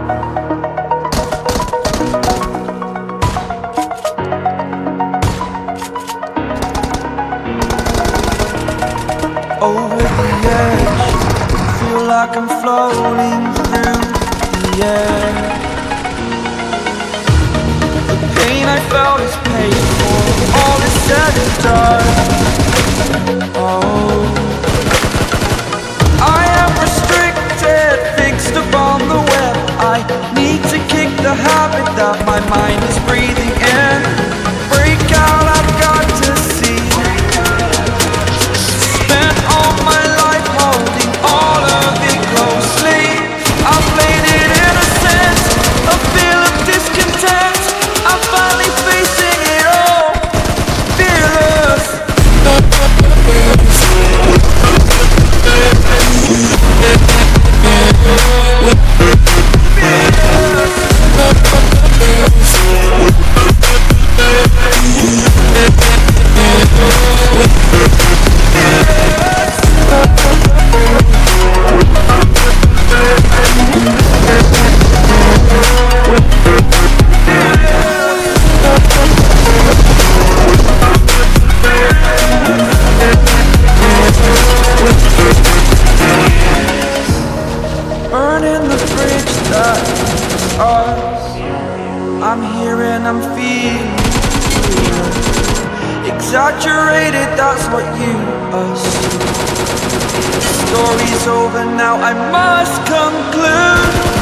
Over the edge, feel like I'm floating through the air. The pain I felt is paid for, all is said and done. Oh, I am restricted, fixed upon the web. I need to kick the habit that my mind is breathing in. Break out, I've got to see. Spent all my life holding all of it closely. I've played it innocent, a feel of discontent. I'm finally facing it all, fearless. Burning the bridge that's us. I'm here and I'm feeling exaggerated, that's what you assume. The story's over now, I must conclude.